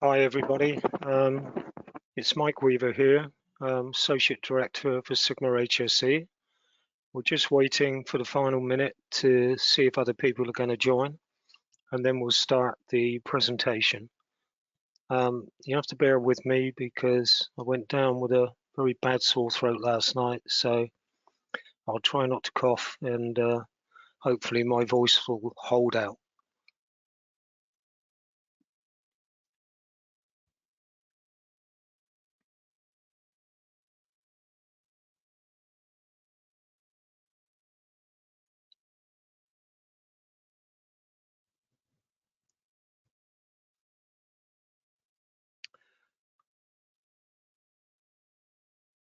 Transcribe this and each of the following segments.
Hi everybody, it's Mike Weaver here, Associate Director for Sigma-HSE. We're just waiting for the final minute to see if other people are going to join, and then we'll start the presentation. You have to bear with me because I went down with a very bad sore throat last night, so I'll try not to cough and hopefully my voice will hold out.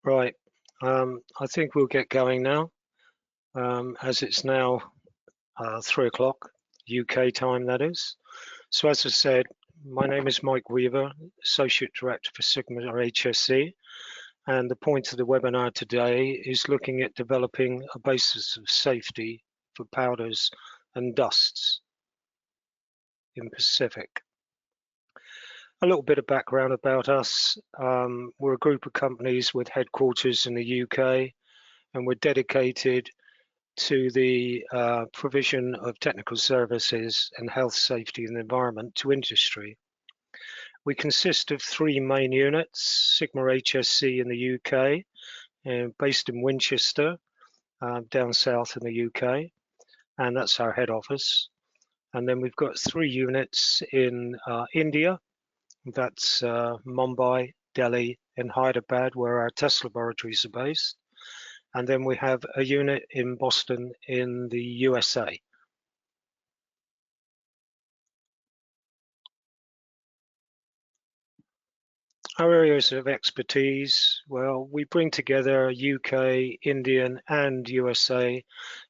Right, I think we'll get going now, as it's now 3 o'clock UK time, that is. So as I said, my name is Mike Weaver, Associate Director for Sigma-HSE, and the point of the webinar today is looking at developing a basis of safety for powders and dusts in Pacific. A little bit of background about us. We're a group of companies with headquarters in the UK, and we're dedicated to the provision of technical services and health, safety and environment to industry. We consist of 3 main units: Sigma-HSE in the UK, based in Winchester, down south in the UK, and that's our head office. And then we've got 3 units in India, that's Mumbai, Delhi and Hyderabad, where our test laboratories are based. And then we have a unit in Boston in the USA. Our areas of expertise, well, we bring together UK, Indian and USA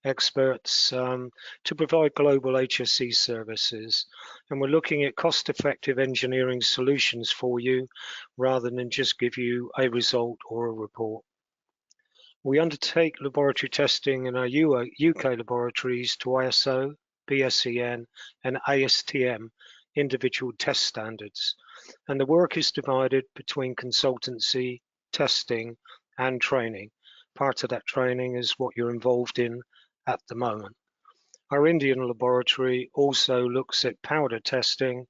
experts to provide global HSE services. And we're looking at cost-effective engineering solutions for you rather than just give you a result or a report. We undertake laboratory testing in our UK laboratories to ISO, BSEN and ASTM individual test standards, and the work is divided between consultancy, testing and training. Part of that training is what you're involved in at the moment. Our Indian laboratory also looks at powder testing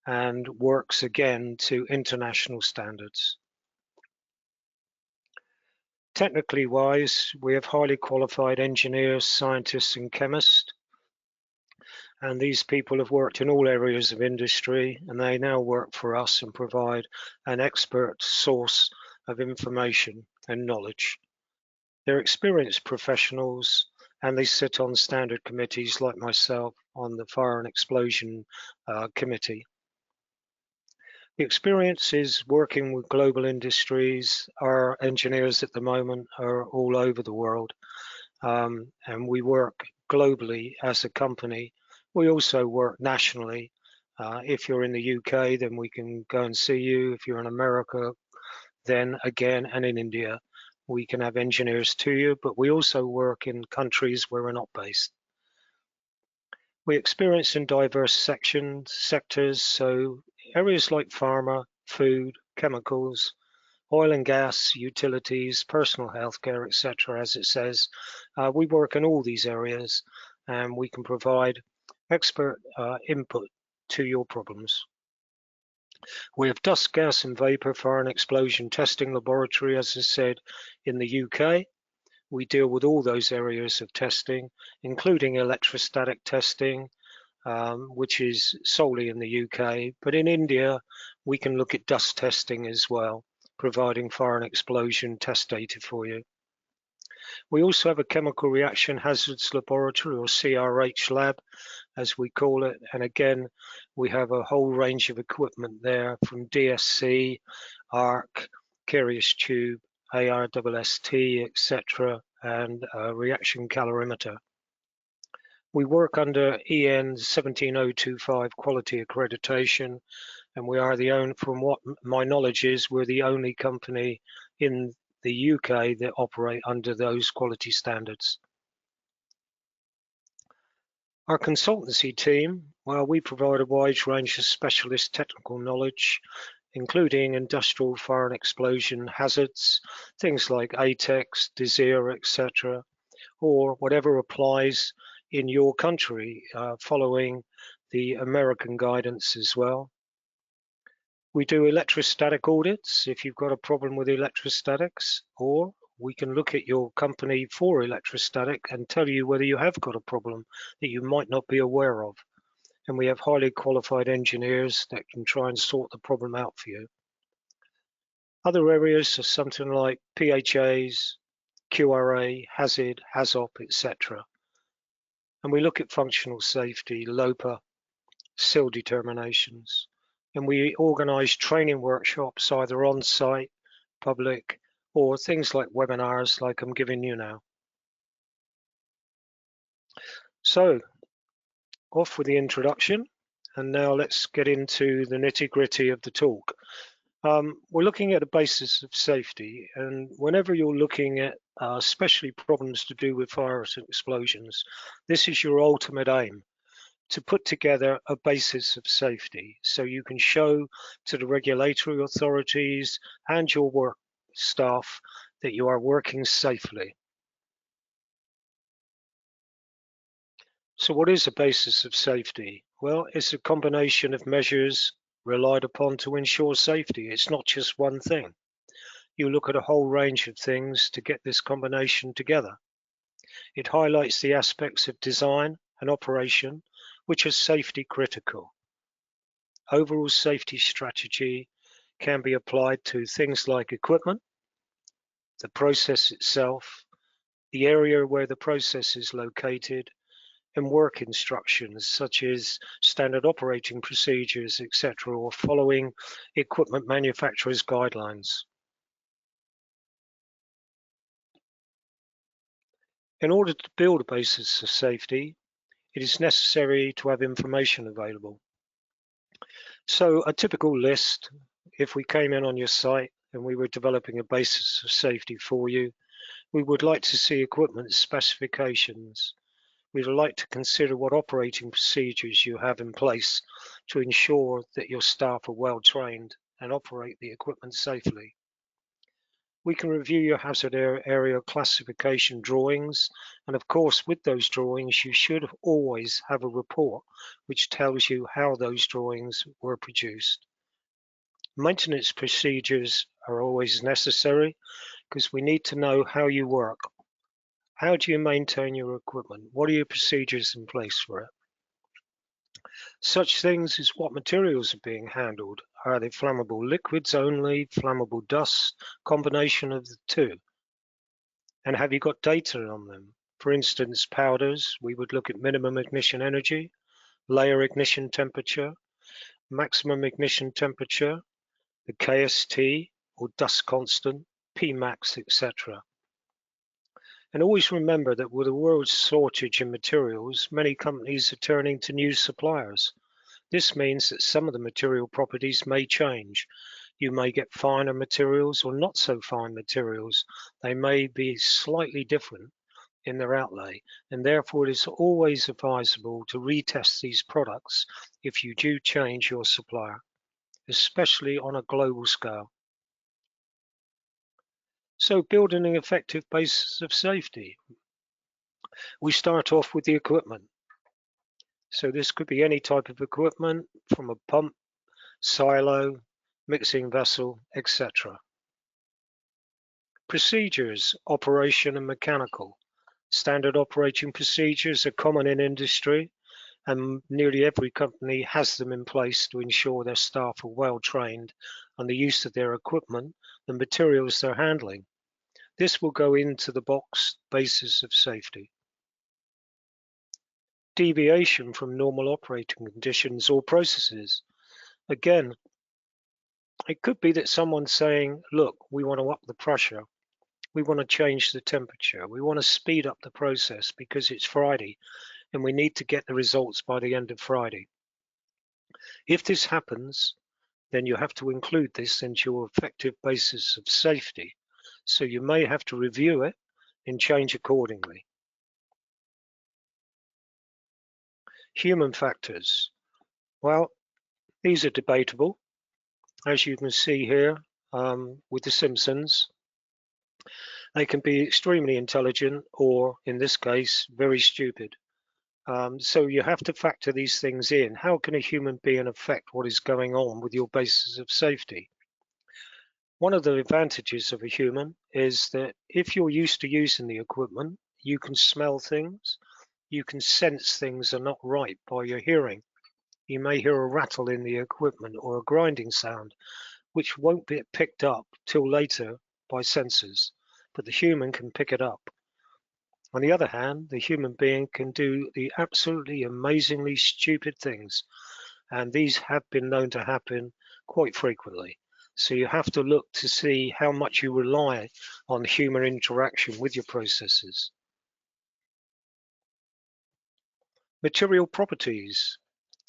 and works again to international standards. Technically wise, we have highly qualified engineers, scientists and chemists, and these people have worked in all areas of industry, and they now work for us and provide an expert source of information and knowledge. They're experienced professionals, and they sit on standard committees like myself on the Fire and Explosion Committee. The experience is working with global industries. Our engineers at the moment are all over the world, and we work globally as a company. We also work nationally. If you're in the UK, then we can go and see you. If you're in America, then again, and in India, we can have engineers to you, but we also work in countries where we're not based. We experience in diverse sectors, so areas like pharma, food, chemicals, oil and gas, utilities, personal healthcare, etc. As it says, we work in all these areas, and we can provide expert input to your problems. We have dust, gas and vapor fire and explosion testing laboratory, as I said, in the UK. We deal with all those areas of testing, including electrostatic testing, which is solely in the UK. But in India, we can look at dust testing as well, providing fire and explosion test data for you. We also have a chemical reaction hazards laboratory, or CRH lab, as we call it. And again, we have a whole range of equipment there, from DSC, ARC, Curious Tube, ARSST, etc., and a reaction calorimeter. We work under EN 17025 quality accreditation, and we are the only, from what my knowledge is, we're the only company in the UK that operate under those quality standards. Our consultancy team, well, we provide a wide range of specialist technical knowledge, including industrial fire and explosion hazards, things like ATEX, DESIR, etc., or whatever applies in your country, following the American guidance as well. We do electrostatic audits if you've got a problem with electrostatics, or we can look at your company for electrostatic and tell you whether you have got a problem that you might not be aware of. And we have highly qualified engineers that can try and sort the problem out for you. Other areas are something like PHAs, QRA, hazard, HAZOP, etc. And we look at functional safety, LOPA, SIL determinations. And we organise training workshops either on site, public, or things like webinars like I'm giving you now. So, off with the introduction, and now let's get into the nitty-gritty of the talk. We're looking at a basis of safety, and whenever you're looking at especially problems to do with fires and explosions, this is your ultimate aim, to put together a basis of safety so you can show to the regulatory authorities and your work staff that you are working safely. So what is a basis of safety? Well, it's a combination of measures relied upon to ensure safety. It's not just one thing. You look at a whole range of things to get this combination together. It highlights the aspects of design and operation which are safety critical. Overall safety strategy can be applied to things like equipment, the process itself, the area where the process is located, and work instructions such as standard operating procedures, etc., or following equipment manufacturers' guidelines. In order to build a basis of safety, it is necessary to have information available. So a typical list, if we came in on your site and we were developing a basis of safety for you, we would like to see equipment specifications. We'd like to consider what operating procedures you have in place to ensure that your staff are well trained and operate the equipment safely. We can review your hazard area classification drawings, and of course with those drawings you should always have a report which tells you how those drawings were produced. Maintenance procedures are always necessary because we need to know how you work. How do you maintain your equipment? What are your procedures in place for it? Such things as what materials are being handled. Are they flammable liquids only, flammable dust, combination of the two? And have you got data on them? For instance, powders, we would look at minimum ignition energy, layer ignition temperature, maximum ignition temperature, the KST or dust constant, Pmax, etc. And always remember that with the world's shortage in materials, many companies are turning to new suppliers. This means that some of the material properties may change. You may get finer materials or not so fine materials. They may be slightly different in their outlay, and therefore it is always advisable to retest these products if you do change your supplier, especially on a global scale. So building an effective basis of safety. We start off with the equipment. So this could be any type of equipment from a pump, silo, mixing vessel, etc. Procedures, operation and mechanical. Standard operating procedures are common in industry, and nearly every company has them in place to ensure their staff are well trained on the use of their equipment and materials they're handling. This will go into the box basis of safety. Deviation from normal operating conditions or processes. Again, it could be that someone's saying, look, we want to up the pressure. We want to change the temperature. We want to speed up the process because it's Friday and we need to get the results by the end of Friday. If this happens, then you have to include this into your effective basis of safety. So you may have to review it and change accordingly. Human factors. Well, these are debatable. As you can see here with the Simpsons, they can be extremely intelligent or, in this case, very stupid. So you have to factor these things in. How can a human being affect what is going on with your basis of safety? One of the advantages of a human is that if you're used to using the equipment, you can smell things, you can sense things are not right by your hearing. You may hear a rattle in the equipment or a grinding sound, which won't be picked up till later by sensors, but the human can pick it up. On the other hand, the human being can do the absolutely amazingly stupid things, and these have been known to happen quite frequently. So you have to look to see how much you rely on human interaction with your processes. Material properties.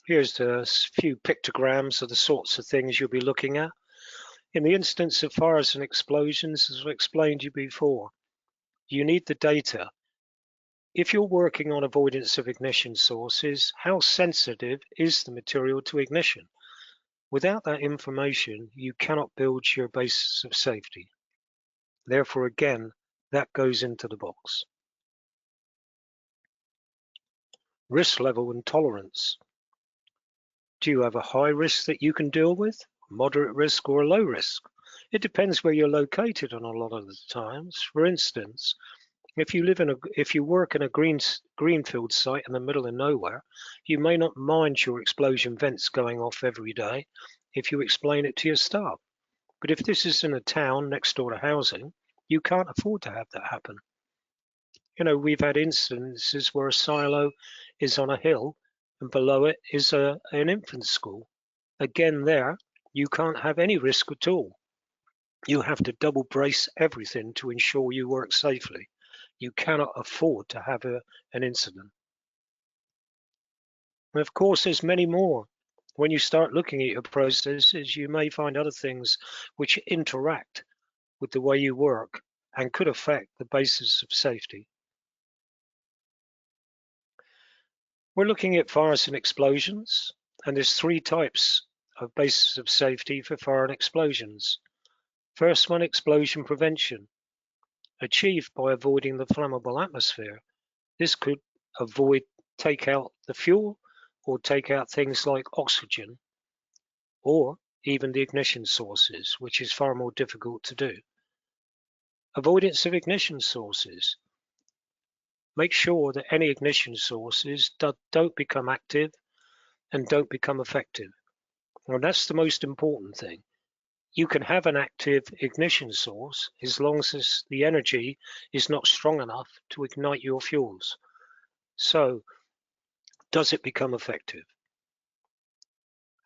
Here's a few pictograms of the sorts of things you'll be looking at. In the instance of fires and explosions, as I explained to you before, you need the data. If you're working on avoidance of ignition sources, how sensitive is the material to ignition? Without that information, you cannot build your basis of safety. Therefore, again, that goes into the box. Risk level and tolerance. Do you have a high risk that you can deal with, moderate risk, or a low risk? It depends where you're located on a lot of the times. For instance, if you work in a greenfield site in the middle of nowhere, you may not mind your explosion vents going off every day if you explain it to your staff. But if this is in a town next door to housing, you can't afford to have that happen. You know, we've had instances where a silo is on a hill and below it is an infant school. Again, there, you can't have any risk at all. You have to double brace everything to ensure you work safely. You cannot afford to have an incident. And of course, there's many more. When you start looking at your processes, you may find other things which interact with the way you work and could affect the basis of safety. We're looking at fires and explosions, and there's three types of basis of safety for fire and explosions. First one, explosion prevention, achieved by avoiding the flammable atmosphere. This could take out the fuel or take out things like oxygen or even the ignition sources, which is far more difficult to do. Avoidance of ignition sources. Make sure that any ignition sources don't become active and don't become effective. Well, that's the most important thing. You can have an active ignition source as long as the energy is not strong enough to ignite your fuels. So, does it become effective?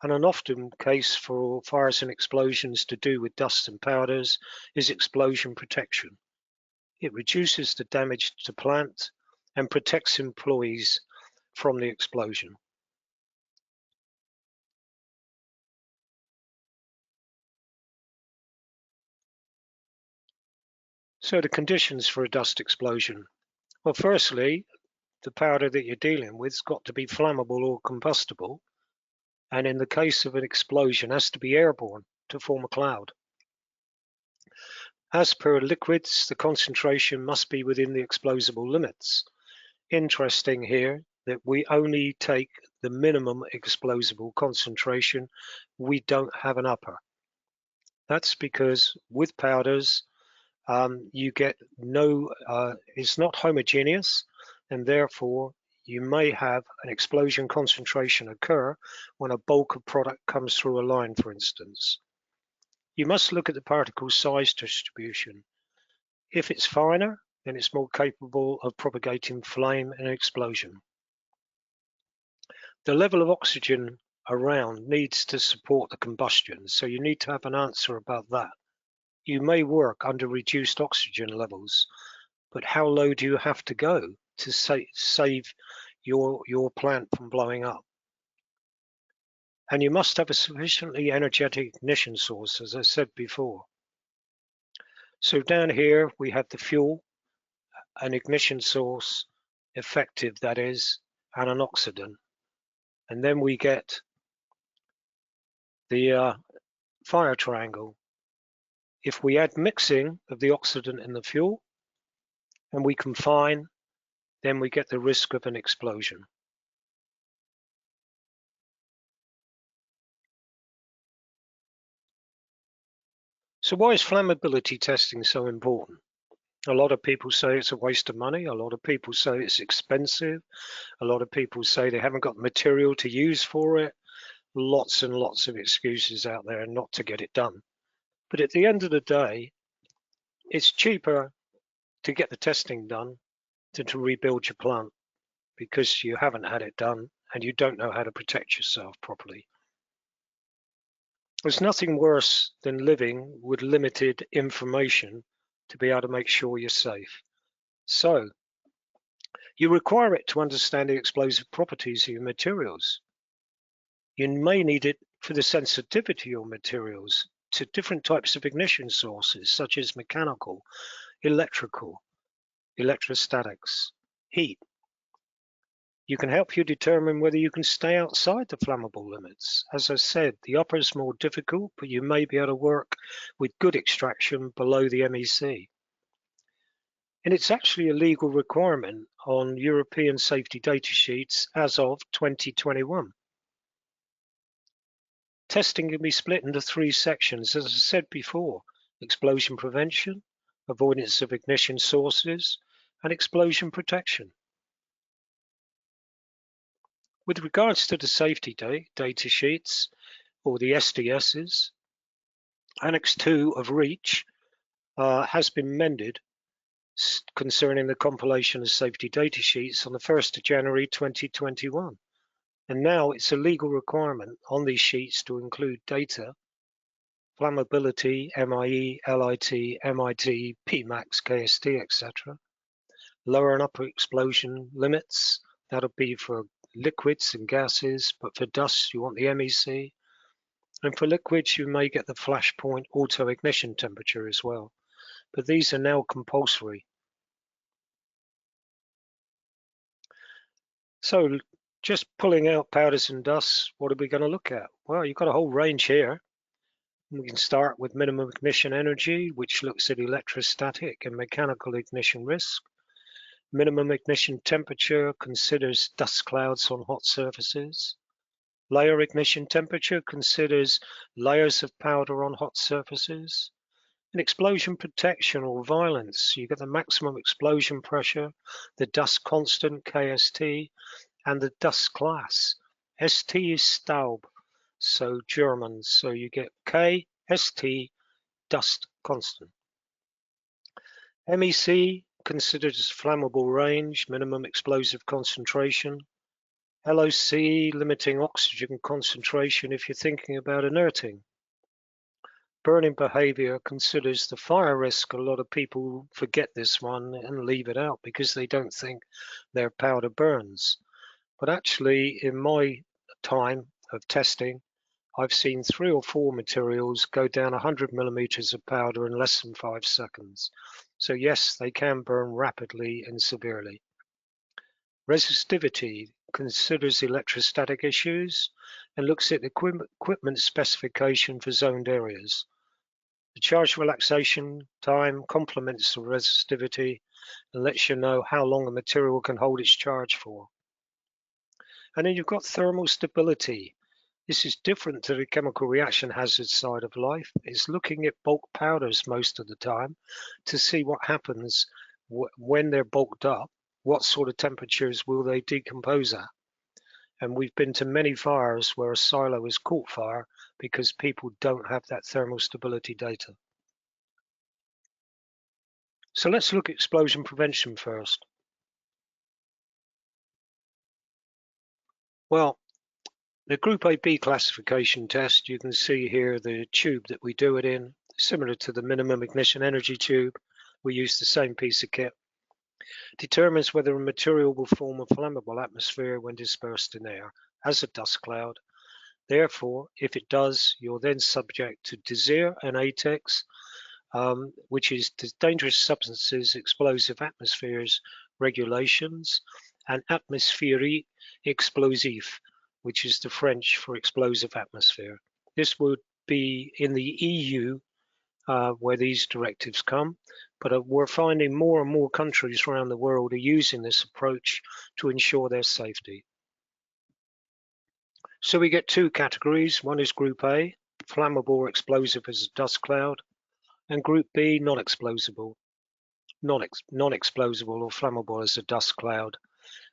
And an often case for fires and explosions to do with dust and powders is explosion protection. It reduces the damage to plant and protects employees from the explosion. So the conditions for a dust explosion. Well, firstly, the powder that you're dealing with has got to be flammable or combustible, and in the case of an explosion, has to be airborne to form a cloud. As per liquids, the concentration must be within the explosible limits. Interesting here that we only take the minimum explosible concentration. We don't have an upper. That's because with powders, you get it's not homogeneous, and therefore you may have an explosion concentration occur when a bulk of product comes through a line, for instance. You must look at the particle size distribution. If it's finer, then it's more capable of propagating flame and explosion. The level of oxygen around needs to support the combustion, so you need to have an answer about that. You may work under reduced oxygen levels, but how low do you have to go to save your plant from blowing up? And you must have a sufficiently energetic ignition source, as I said before. So down here we have the fuel, an ignition source, effective that is, and an oxidant. And then we get the fire triangle. If we add mixing of the oxidant in the fuel and we confine, then we get the risk of an explosion. So why is flammability testing so important? A lot of people say it's a waste of money. A lot of people say it's expensive. A lot of people say they haven't got material to use for it. Lots and lots of excuses out there not to get it done. But at the end of the day, it's cheaper to get the testing done than to rebuild your plant because you haven't had it done and you don't know how to protect yourself properly. There's nothing worse than living with limited information to be able to make sure you're safe. So you require it to understand the explosive properties of your materials. You may need it for the sensitivity of your materials to different types of ignition sources, such as mechanical, electrical, electrostatics, heat. You can help you determine whether you can stay outside the flammable limits. As I said, the upper is more difficult, but you may be able to work with good extraction below the MEC. And it's actually a legal requirement on European safety data sheets as of 2021. Testing can be split into 3 sections, as I said before: explosion prevention, avoidance of ignition sources, and explosion protection. With regards to the safety data sheets, or the SDSs, Annex 2 of REACH has been mended concerning the compilation of safety data sheets on the 1st of January 2021. And now it's a legal requirement on these sheets to include data, flammability, MIE, LIT, MIT, PMAX, KST, etc. Lower and upper explosion limits, that'll be for liquids and gases, but for dust you want the MEC. And for liquids you may get the flash point auto ignition temperature as well. But these are now compulsory. So just pulling out powders and dusts, what are we going to look at? Well, you've got a whole range here. We can start with minimum ignition energy, which looks at electrostatic and mechanical ignition risk. Minimum ignition temperature considers dust clouds on hot surfaces. Layer ignition temperature considers layers of powder on hot surfaces. And explosion protection or violence, you get the maximum explosion pressure, the dust constant, KST, and the dust class. ST is Staub, so German, so you get K, ST, dust constant. MEC considers flammable range, minimum explosive concentration. LOC, limiting oxygen concentration if you're thinking about inerting. Burning behavior considers the fire risk. A lot of people forget this one and leave it out because they don't think their powder burns. But actually, in my time of testing, I've seen 3 or 4 materials go down 100 millimeters of powder in less than 5 seconds. So yes, they can burn rapidly and severely. Resistivity considers electrostatic issues and looks at equipment specification for zoned areas. The charge relaxation time complements the resistivity and lets you know how long a material can hold its charge for. And then you've got thermal stability. This is different to the chemical reaction hazard side of life. It's looking at bulk powders most of the time to see what happens when they're bulked up. What sort of temperatures will they decompose at? And we've been to many fires where a silo has caught fire because people don't have that thermal stability data. So let's look at explosion prevention first. Well, the Group AB classification test, you can see here the tube that we do it in, similar to the minimum ignition energy tube. We use the same piece of kit. Determines whether a material will form a flammable atmosphere when dispersed in air as a dust cloud. Therefore, if it does, you're then subject to DSIR and ATEX, which is Dangerous Substances Explosive Atmospheres Regulations, and Atmospherique Explosif, which is the French for explosive atmosphere. This would be in the EU where these directives come, but we're finding more and more countries around the world are using this approach to ensure their safety. So we get two categories. One is Group A, flammable or explosive as a dust cloud, and Group B, non-explosive or flammable as a dust cloud.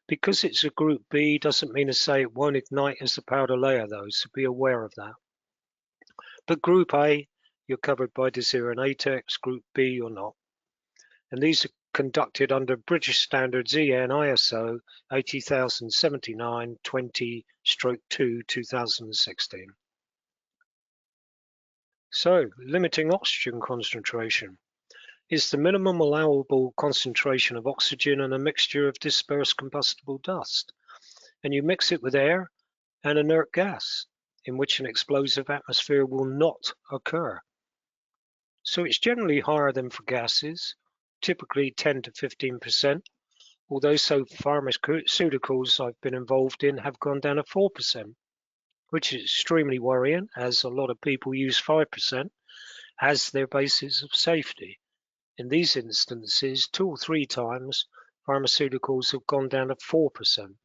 Because it's a Group B doesn't mean to say it won't ignite as a powder layer though, so be aware of that. But Group A, you're covered by DESIR and ATEX, Group B you're not. And these are conducted under British Standards EN ISO 80079-20/2 2016. So, limiting oxygen concentration is the minimum allowable concentration of oxygen in a mixture of dispersed combustible dust. And you mix it with air and inert gas, in which an explosive atmosphere will not occur. So it's generally higher than for gases, typically 10 to 15%, although some pharmaceuticals I've been involved in have gone down to 4%, which is extremely worrying as a lot of people use 5% as their basis of safety. In these instances, 2 or 3 times pharmaceuticals have gone down to 4%.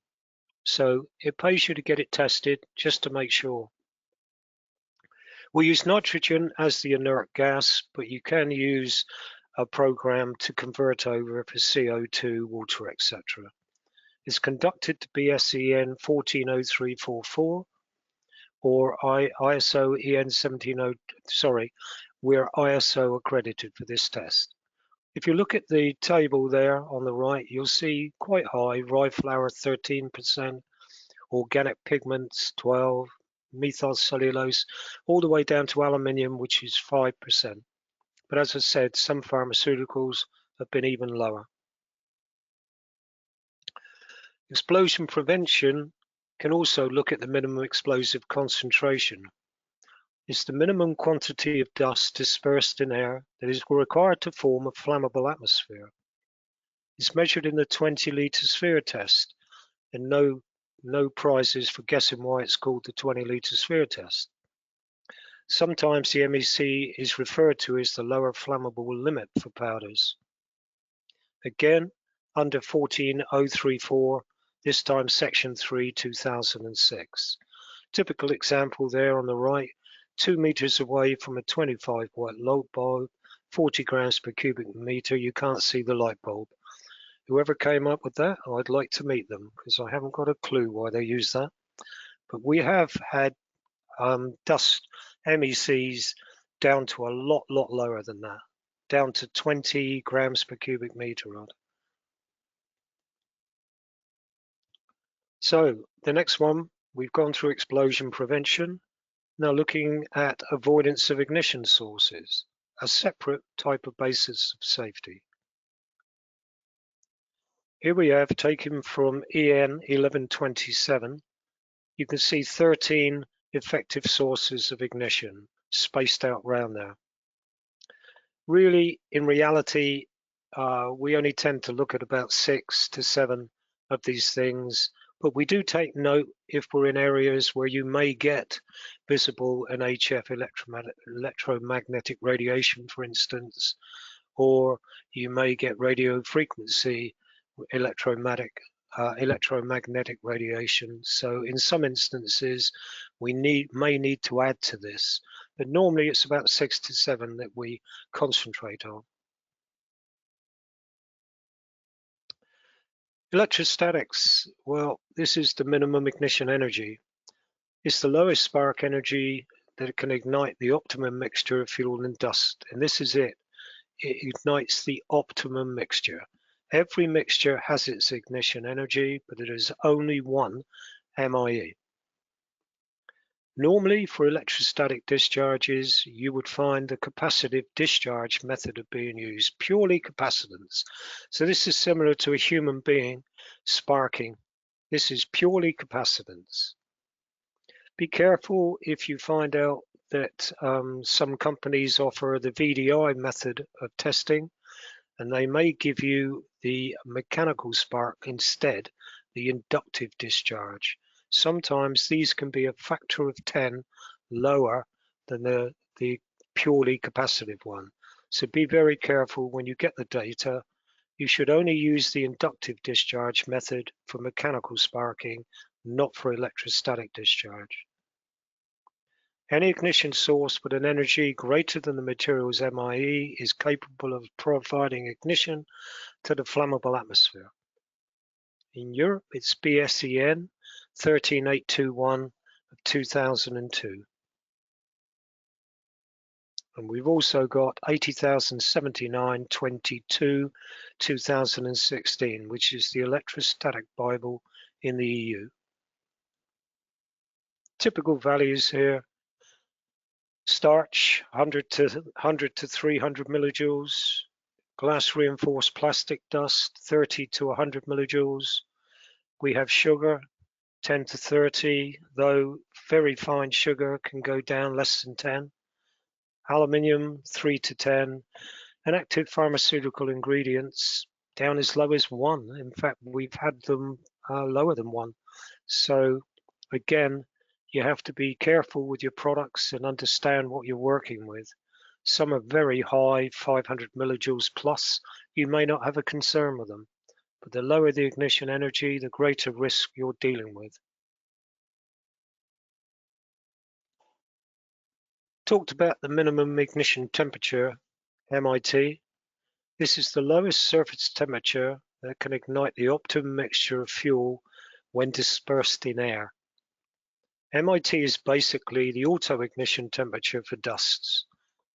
So it pays you to get it tested just to make sure. We use nitrogen as the inert gas, but you can use a program to convert over for CO2, water, etc. It's conducted to BSEN 140344 or ISO EN 170. We're ISO accredited for this test. If you look at the table there on the right, you'll see quite high: rye flour 13%, organic pigments 12%, methyl cellulose, all the way down to aluminium, which is 5%. But as I said, some pharmaceuticals have been even lower. Explosion prevention can also look at the minimum explosive concentration. It's the minimum quantity of dust dispersed in air that is required to form a flammable atmosphere. It's measured in the 20-litre sphere test, and no prizes for guessing why it's called the 20-litre sphere test. Sometimes the MEC is referred to as the lower flammable limit for powders. Again, under 14034, this time section 3, 2006. Typical example there on the right, 2 meters away from a 25 watt light bulb, 40 grams per cubic meter, you can't see the light bulb. Whoever came up with that, I'd like to meet them because I haven't got a clue why they use that. But we have had dust MECs down to a lot lower than that, down to 20 grams per cubic meter. So the next one, we've gone through explosion prevention. Now looking at avoidance of ignition sources, a separate type of basis of safety. Here we have taken from EN 1127. You can see 13 effective sources of ignition spaced out around there. Really, in reality, we only tend to look at about 6 to 7 of these things, but we do take note if we're in areas where you may get visible and HF electromagnetic radiation, for instance, or you may get radio frequency electromagnetic radiation. So in some instances, we may need to add to this, but normally it's about 6 to 7 that we concentrate on. Electrostatics, well, this is the minimum ignition energy. It's the lowest spark energy that can ignite the optimum mixture of fuel and dust, and this is it. It ignites the optimum mixture. Every mixture has its ignition energy, but it is only one MIE. Normally, for electrostatic discharges, you would find the capacitive discharge method of being used, purely capacitance. So this is similar to a human being sparking. This is purely capacitance. Be careful if you find out that some companies offer the VDI method of testing, and they may give you the mechanical spark instead, the inductive discharge. Sometimes these can be a factor of 10 lower than the purely capacitive one. So be very careful when you get the data. You should only use the inductive discharge method for mechanical sparking, not for electrostatic discharge. Any ignition source with an energy greater than the material's MIE is capable of providing ignition to the flammable atmosphere. In Europe, it's BSEN 13821 of 2002. And we've also got 80,079-22 2016, which is the electrostatic Bible in the EU. Typical values here: starch 100 to 300 millijoules, glass reinforced plastic dust 30 to 100 millijoules. We have sugar 10 to 30, though very fine sugar can go down less than 10. Aluminium 3 to 10, and active pharmaceutical ingredients down as low as 1. In fact, we've had them lower than 1. So again, you have to be careful with your products and understand what you're working with. Some are very high, 500 millijoules plus. You may not have a concern with them, but the lower the ignition energy, the greater risk you're dealing with. Talked about the minimum ignition temperature, MIT. This is the lowest surface temperature that can ignite the optimum mixture of fuel when dispersed in air. MIT is basically the auto-ignition temperature for dusts.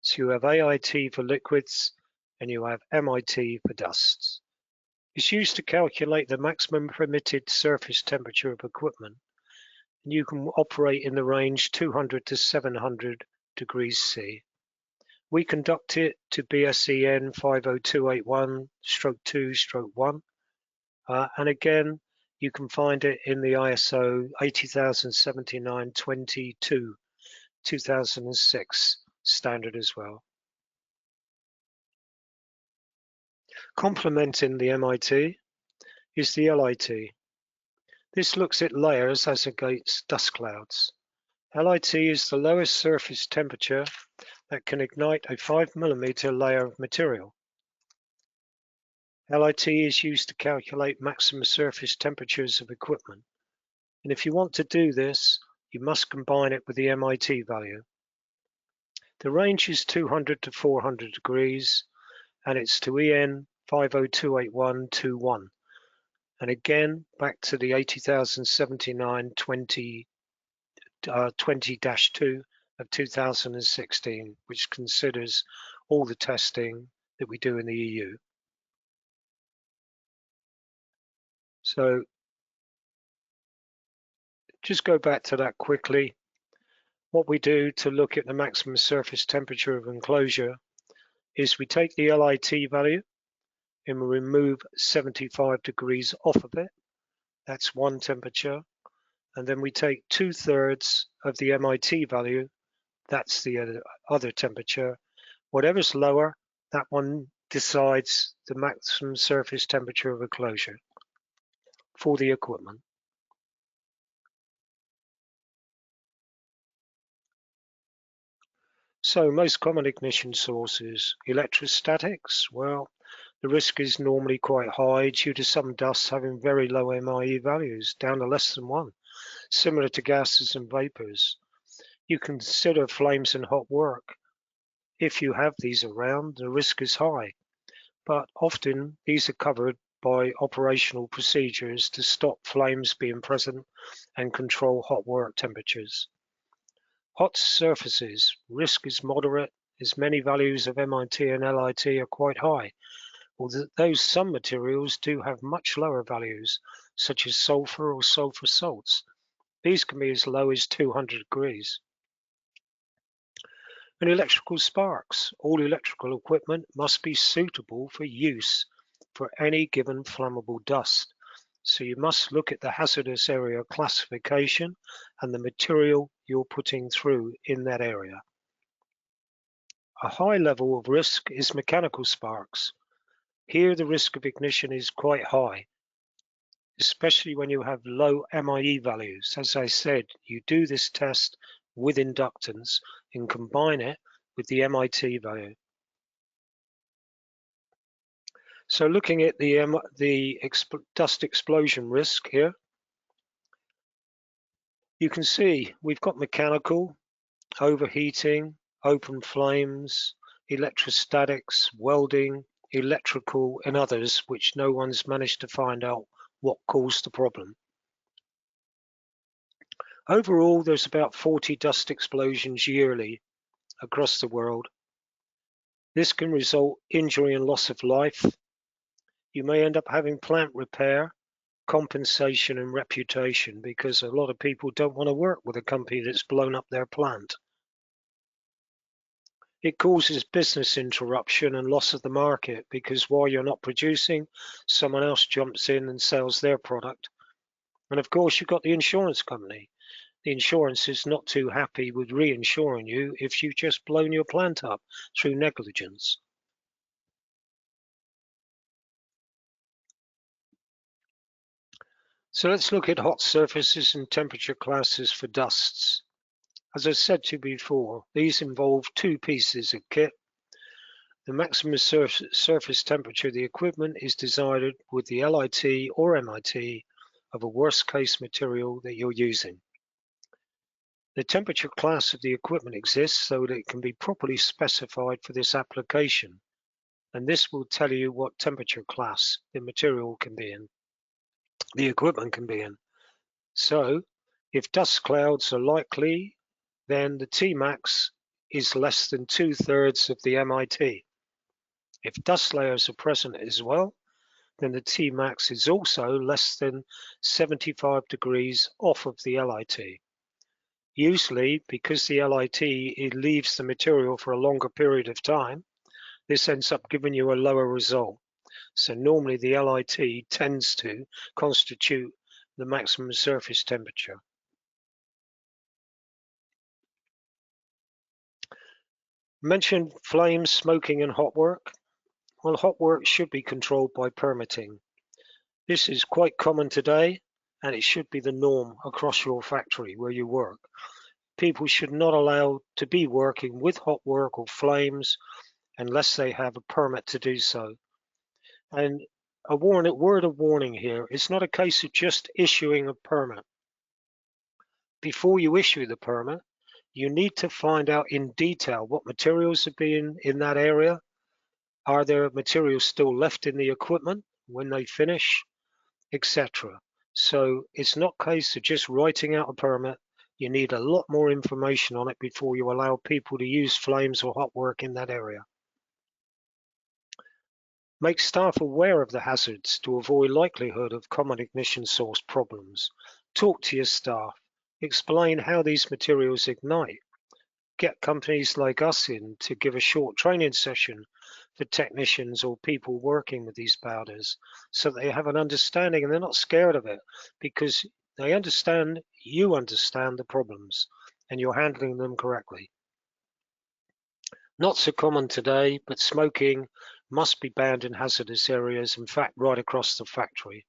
So you have AIT for liquids and you have MIT for dusts. It's used to calculate the maximum permitted surface temperature of equipment, and you can operate in the range 200 to 700 degrees C. We conduct it to BSEN 50281/2/1, and again, you can find it in the ISO 80,079-22 2006 standard as well. Complementing the MIT is the LIT. This looks at layers as against dust clouds. LIT is the lowest surface temperature that can ignite a 5mm layer of material. LIT is used to calculate maximum surface temperatures of equipment. And if you want to do this, you must combine it with the MIT value. The range is 200 to 400 degrees, and it's to EN 5028121. And again, back to the 80,079-20-2 of 2016, which considers all the testing that we do in the EU. So just go back to that quickly. What we do to look at the maximum surface temperature of enclosure is we take the LIT value and we remove 75 degrees off of it. That's one temperature. And then we take 2/3 of the MIT value. That's the other temperature. Whatever's lower, that one decides the maximum surface temperature of enclosure for the equipment. So most common ignition sources, electrostatics, well, the risk is normally quite high due to some dusts having very low MIE values, down to less than 1, similar to gases and vapors. You consider flames and hot work. If you have these around, the risk is high, but often these are covered by operational procedures to stop flames being present and control hot work temperatures. Hot surfaces, risk is moderate as many values of MIT and LIT are quite high, although some materials do have much lower values, such as sulfur or sulfur salts. These can be as low as 200 degrees. And electrical sparks. All electrical equipment must be suitable for use for any given flammable dust. So you must look at the hazardous area classification and the material you're putting through in that area. A high level of risk is mechanical sparks. Here the risk of ignition is quite high. especially when you have low MIE values. As I said, you do this test with inductance and combine it with the MIT value. So looking at the dust explosion risk here, you can see we've got mechanical, overheating, open flames, electrostatics, welding, electrical, and others, which no one's managed to find out what caused the problem. Overall, there's about 40 dust explosions yearly across the world. This can result in injury and loss of life. You may end up having plant repair, compensation, and reputation, because a lot of people don't want to work with a company that's blown up their plant. It causes business interruption and loss of the market, because while you're not producing, someone else jumps in and sells their product. And of course, you've got the insurance company. The insurance is not too happy with reinsuring you if you've just blown your plant up through negligence. So let's look at hot surfaces and temperature classes for dusts. As I said to you before, these involve two pieces of kit. The maximum surface temperature of the equipment is decided with the LIT or MIT of a worst case material that you're using. The temperature class of the equipment exists so that it can be properly specified for this application, and this will tell you what temperature class the material can be in, the equipment can be in. So if dust clouds are likely, then the Tmax is less than 2/3 of the MIT. If dust layers are present as well, then the Tmax is also less than 75 degrees off of the LIT. Usually, because the LIT it leaves the material for a longer period of time, this ends up giving you a lower result. So normally the LIT tends to constitute the maximum surface temperature. Mentioned flames, smoking, and hot work. Well, hot work should be controlled by permitting. This is quite common today, and it should be the norm across your factory where you work. People should not allow to be working with hot work or flames unless they have a permit to do so. And a word of warning here, it's not a case of just issuing a permit. Before you issue the permit, you need to find out in detail what materials are being in that area. Are there materials still left in the equipment when they finish, etc. So it's not a case of just writing out a permit. You need a lot more information on it before you allow people to use flames or hot work in that area. Make staff aware of the hazards to avoid likelihood of common ignition source problems. Talk to your staff. Explain how these materials ignite. Get companies like us in to give a short training session for technicians or people working with these powders so they have an understanding and they're not scared of it, because they understand you understand the problems and you're handling them correctly. Not so common today, but smoking must be banned in hazardous areas, in fact right across the factory,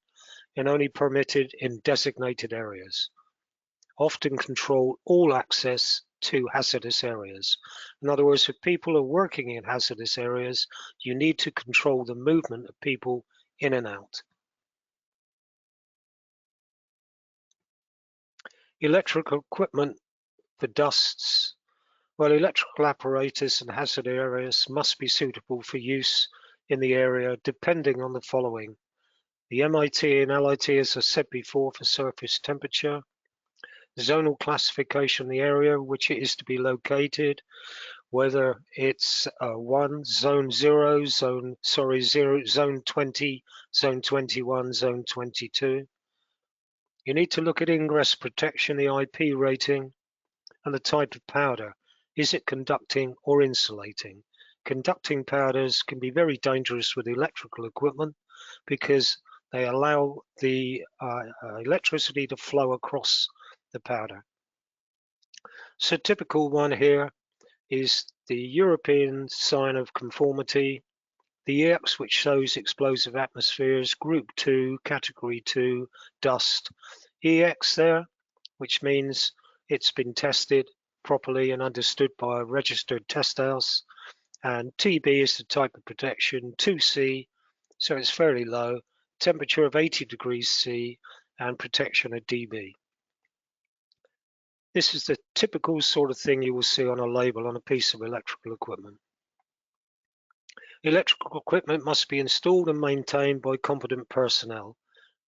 and only permitted in designated areas. Often control all access to hazardous areas. In other words, if people are working in hazardous areas, you need to control the movement of people in and out. Electrical equipment for dusts. Well, electrical apparatus in hazard areas must be suitable for use in the area depending on the following. The MIT and LIT, as I said before, for surface temperature. Zonal classification of the area which it is to be located, whether it's zone 0, zone 20, zone 21, zone 22. You need to look at ingress protection, the IP rating, and the type of powder. Is it conducting or insulating? Conducting powders can be very dangerous with electrical equipment because they allow the electricity to flow across the powder. So typical one here is the European sign of conformity, The EX, which shows explosive atmospheres, Group 2, Category 2, dust. EX there, which means it's been tested properly and understood by a registered test house. And TB is the type of protection, 2C, so it's fairly low, temperature of 80 degrees C, and protection of dB. This is the typical sort of thing you will see on a label on a piece of electrical equipment. Electrical equipment must be installed and maintained by competent personnel.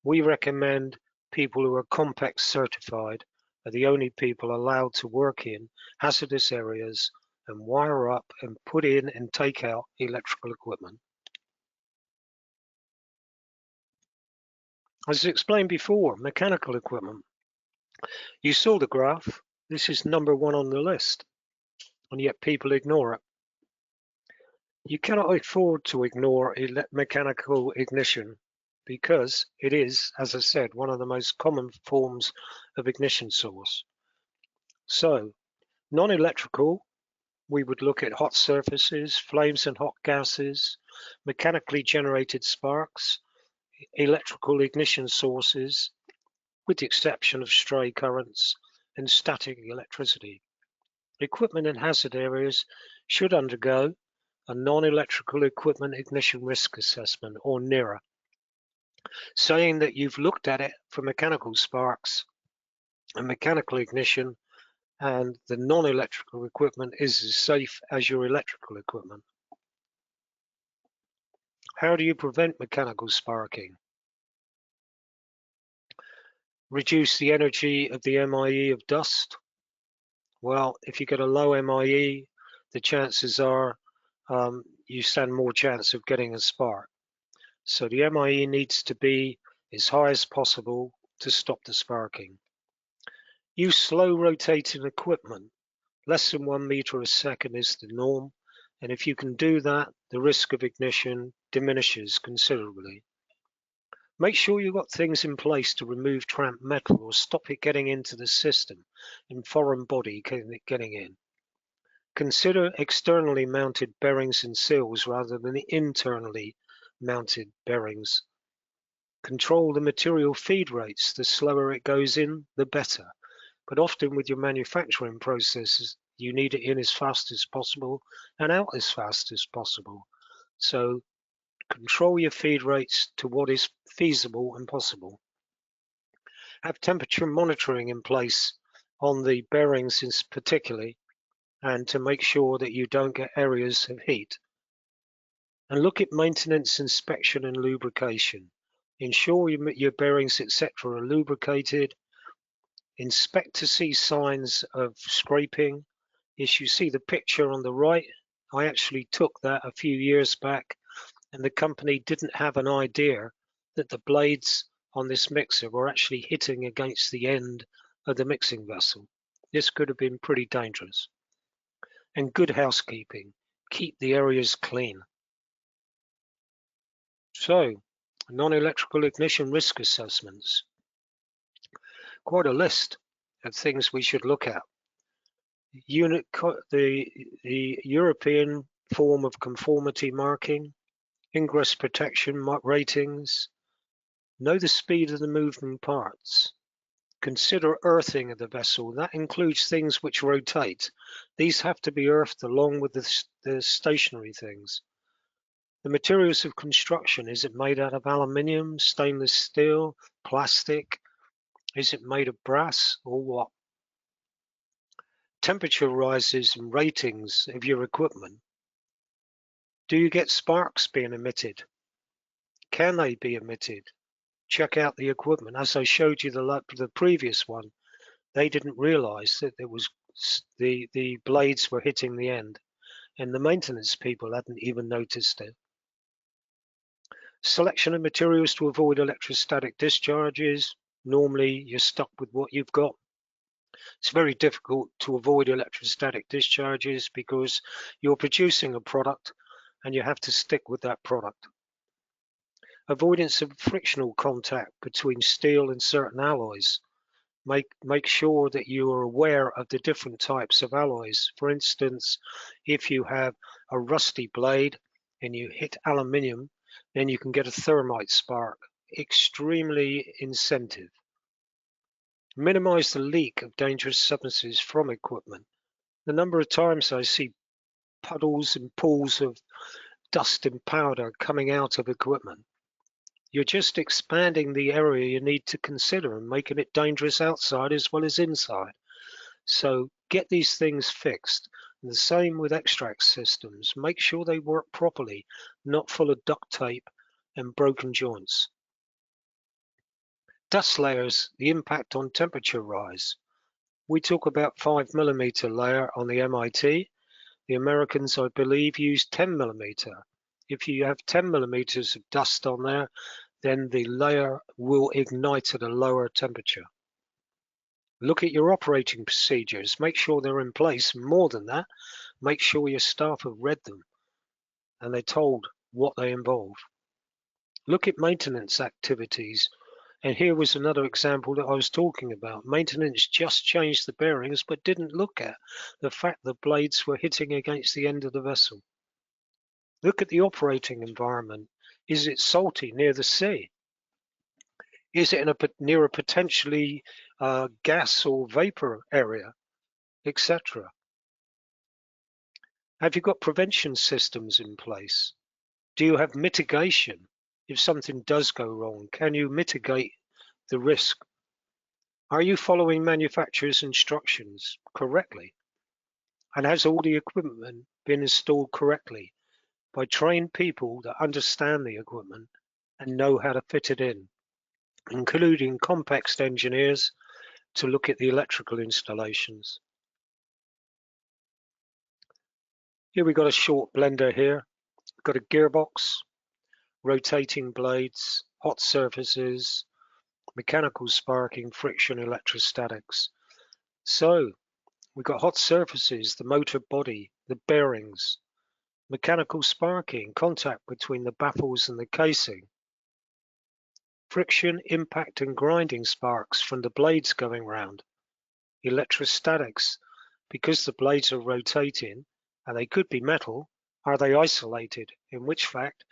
We recommend people who are Compact certified are the only people allowed to work in hazardous areas and wire up and put in and take out electrical equipment. As explained before, mechanical equipment. You saw the graph. This is number 1 on the list, and yet people ignore it. You cannot afford to ignore mechanical ignition because it is, as I said, one of the most common forms of ignition source. So, non-electrical, we would look at hot surfaces, flames and hot gases, mechanically generated sparks, electrical ignition sources, with the exception of stray currents and static electricity. Equipment in hazard areas should undergo a non-electrical equipment ignition risk assessment, or NERA, saying that you've looked at it for mechanical sparks and mechanical ignition, and the non-electrical equipment is as safe as your electrical equipment. How do you prevent mechanical sparking? Reduce the energy of the MIE of dust. Well, if you get a low MIE, the chances are you stand more chance of getting a spark. So the MIE needs to be as high as possible to stop the sparking. Use slow rotating equipment. Less than 1 meter a second is the norm, and if you can do that, the risk of ignition diminishes considerably. Make sure you've got things in place to remove trapped metal or stop it getting into the system and foreign body getting in. Consider externally mounted bearings and seals rather than internally mounted bearings. Control the material feed rates. The slower it goes in, the better. But often with your manufacturing processes, you need it in as fast as possible and out as fast as possible. So control your feed rates to what is feasible and possible. Have temperature monitoring in place on the bearings particularly, and to make sure that you don't get areas of heat. And look at maintenance, inspection and lubrication. Ensure your bearings, etc. are lubricated. Inspect to see signs of scraping. As you see the picture on the right, I actually took that a few years back, and the company didn't have an idea that the blades on this mixer were actually hitting against the end of the mixing vessel. This could have been pretty dangerous. And good housekeeping. Keep the areas clean. So, non-electrical ignition risk assessments. Quite a list of things we should look at. The European form of conformity marking, ingress protection ratings, know the speed of the moving parts. Consider earthing of the vessel. That includes things which rotate. These have to be earthed along with the stationary things. The materials of construction, is it made out of aluminium, stainless steel, plastic? Is it made of brass or what? Temperature rises and ratings of your equipment. Do you get sparks being emitted? Can they be emitted? Check out the equipment. As I showed you the previous one, they didn't realize that there was the blades were hitting the end, and the maintenance people hadn't even noticed it. Selection of materials to avoid electrostatic discharges. Normally you're stuck with what you've got. It's very difficult to avoid electrostatic discharges because you're producing a product and you have to stick with that product. Avoidance of frictional contact between steel and certain alloys. Make sure that you are aware of the different types of alloys. For instance, if you have a rusty blade and you hit aluminium, then you can get a thermite spark. Extremely incentive. Minimize the leak of dangerous substances from equipment. The number of times I see puddles and pools of dust and powder coming out of equipment. You're just expanding the area you need to consider and making it dangerous outside as well as inside. So get these things fixed. And the same with extract systems. Make sure they work properly, not full of duct tape and broken joints. Dust layers, the impact on temperature rise. We talk about 5mm layer on the MIT. The Americans, I believe, use 10mm. If you have 10mm of dust on there, then the layer will ignite at a lower temperature. Look at your operating procedures. Make sure they're in place. More than that, make sure your staff have read them and they're told what they involve. Look at maintenance activities. And here was another example that I was talking about. Maintenance just changed the bearings but didn't look at the fact the blades were hitting against the end of the vessel. Look at the operating environment. Is it salty near the sea? Is it near a potentially gas or vapor area, etc.? Have you got prevention systems in place? Do you have mitigation? If something does go wrong, can you mitigate the risk? Are you following manufacturer's instructions correctly? And has all the equipment been installed correctly by trained people that understand the equipment and know how to fit it in, including complex engineers to look at the electrical installations? Here we've got a short blender here. We've got a gearbox, rotating blades, hot surfaces, mechanical sparking, friction, electrostatics. So we've got hot surfaces, the motor body, the bearings, mechanical sparking, contact between the baffles and the casing, friction, impact and grinding sparks from the blades going round, electrostatics, because the blades are rotating and they could be metal, are they isolated? In which fact,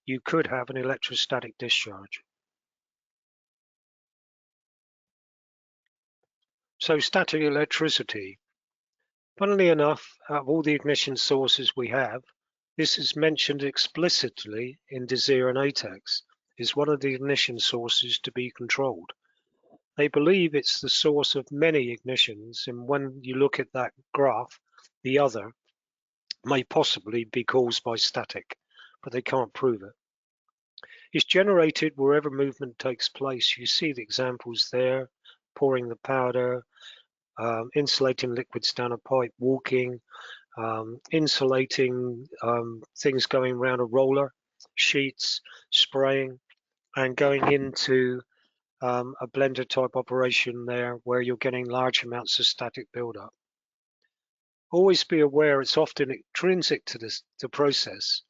you could have an electrostatic discharge. So static electricity. Funnily enough, out of all the ignition sources we have, this is mentioned explicitly in Desir and ATEX, is one of the ignition sources to be controlled. They believe it's the source of many ignitions, and when you look at that graph, the other may possibly be caused by static, but they can't prove it. It's generated wherever movement takes place. You see the examples there, pouring the powder, insulating liquids down a pipe, walking, insulating things going around a roller, sheets, spraying, and going into a blender type operation there where you're getting large amounts of static buildup. Always be aware it's often intrinsic to the process,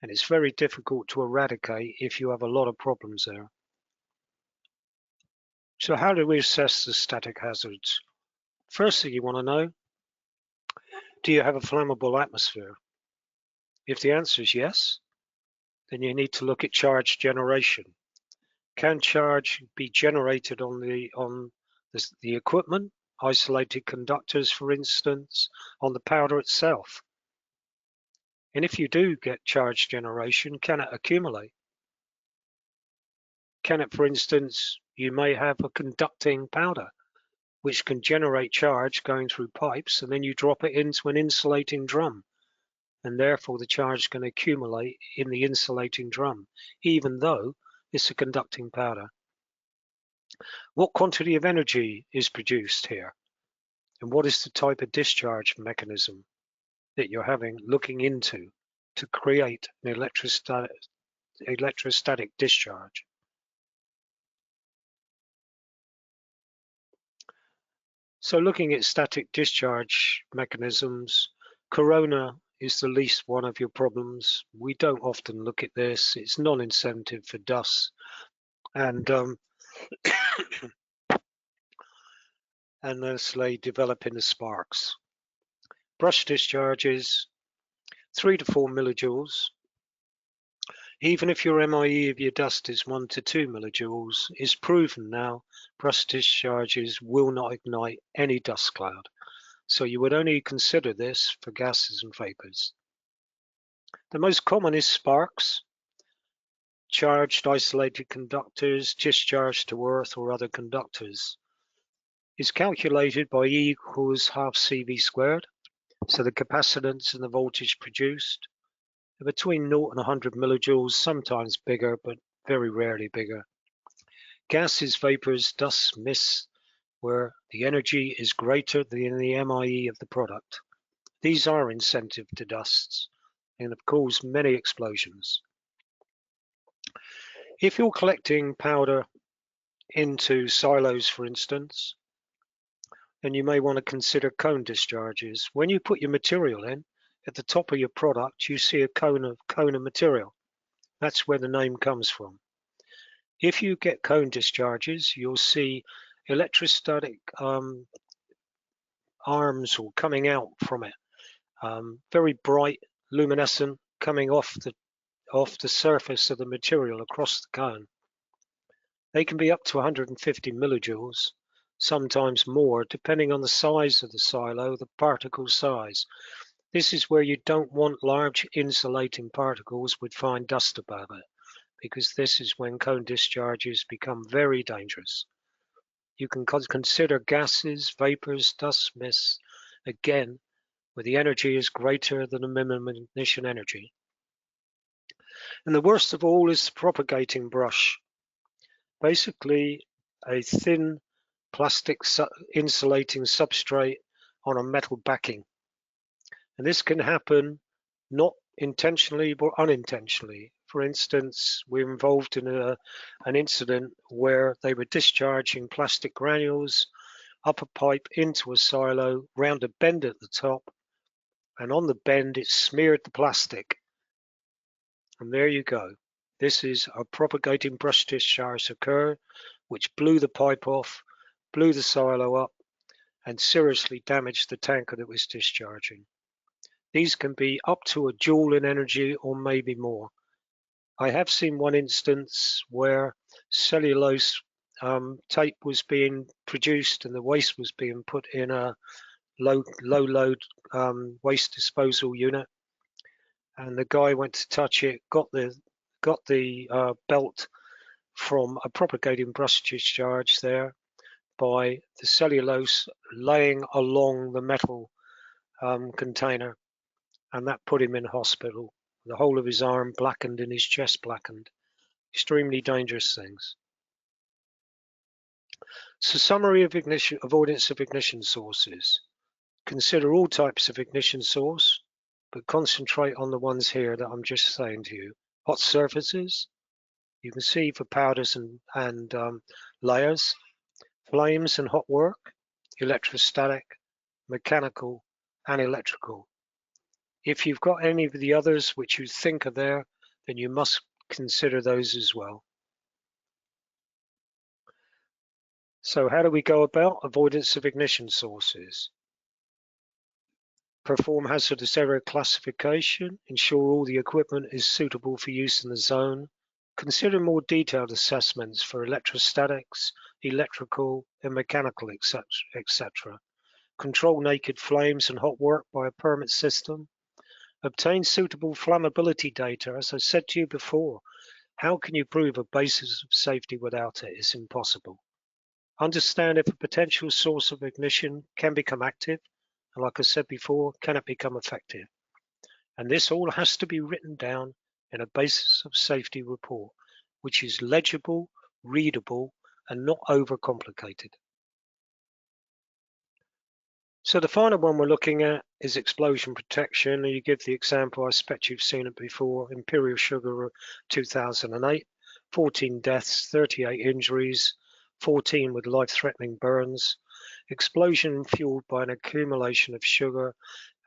and it's very difficult to eradicate if you have a lot of problems there. So how do we assess the static hazards? First thing you want to know, do you have a flammable atmosphere? If the answer is yes, then you need to look at charge generation. Can charge be generated on the equipment, isolated conductors, for instance, on the powder itself? And if you do get charge generation, can it accumulate? Can it, for instance, you may have a conducting powder which can generate charge going through pipes, and then you drop it into an insulating drum, and therefore the charge can accumulate in the insulating drum, even though it's a conducting powder. What quantity of energy is produced here? And what is the type of discharge mechanism that you're looking into to create an electrostatic discharge? So looking at static discharge mechanisms, corona is the least one of your problems. We don't often look at this. It's non-incentive for dust. And unlessly developing the sparks. Brush discharges, 3 to 4 millijoules. Even if your MIE of your dust is 1 to 2 millijoules, it's proven now brush discharges will not ignite any dust cloud. So you would only consider this for gases and vapors. The most common is sparks, charged isolated conductors discharged to earth or other conductors. It's calculated by E equals half CV squared, so the capacitance and the voltage produced are between 0 and 100 millijoules, sometimes bigger, but very rarely bigger. Gases, vapors, dust, mists, where the energy is greater than the MIE of the product. These are insensitive to dusts and have caused many explosions. If you're collecting powder into silos, for instance, then you may want to consider cone discharges. When you put your material in, at the top of your product, you see a cone of material. That's where the name comes from. If you get cone discharges, you'll see electrostatic arms or coming out from it, very bright, luminescent, coming off the surface of the material across the cone. They can be up to 150 millijoules, sometimes more, depending on the size of the silo, the particle size. This is where you don't want large insulating particles with fine dust above it, because this is when cone discharges become very dangerous. You can consider gases, vapors, dust, mists, again, where the energy is greater than the minimum ignition energy. And the worst of all is the propagating brush. Basically, a thin plastic insulating substrate on a metal backing. And this can happen not intentionally but unintentionally. For instance, we're involved in an incident where they were discharging plastic granules up a pipe into a silo, round a bend at the top, and on the bend it smeared the plastic. And there you go. This is a propagating brush discharge occur, which blew the pipe off, blew the silo up, and seriously damaged the tanker that was discharging. These can be up to a joule in energy or maybe more. I have seen one instance where cellulose tape was being produced and the waste was being put in a low load waste disposal unit, and the guy went to touch it, got the belt from a propagating brush discharge there by the cellulose laying along the metal container, and that put him in hospital. The whole of his arm blackened and his chest blackened. Extremely dangerous things. So, summary of avoidance of ignition sources. Consider all types of ignition source, but concentrate on the ones here that I'm just saying to you. Hot surfaces, you can see for powders and layers, flames and hot work, electrostatic, mechanical, and electrical. If you've got any of the others which you think are there, then you must consider those as well. So how do we go about avoidance of ignition sources? Perform hazardous area classification, ensure all the equipment is suitable for use in the zone, consider more detailed assessments for electrostatics, electrical and mechanical, etc. Control naked flames and hot work by a permit system. Obtain suitable flammability data. As I said to you before, how can you prove a basis of safety without it? It's impossible. Understand if a potential source of ignition can become active, and like I said before, can it become effective? And this all has to be written down in a basis of safety report, which is legible, readable, and not overcomplicated. So the final one we're looking at is explosion protection. You give the example, I expect you've seen it before, Imperial Sugar 2008, 14 deaths, 38 injuries, 14 with life-threatening burns, explosion fueled by an accumulation of sugar,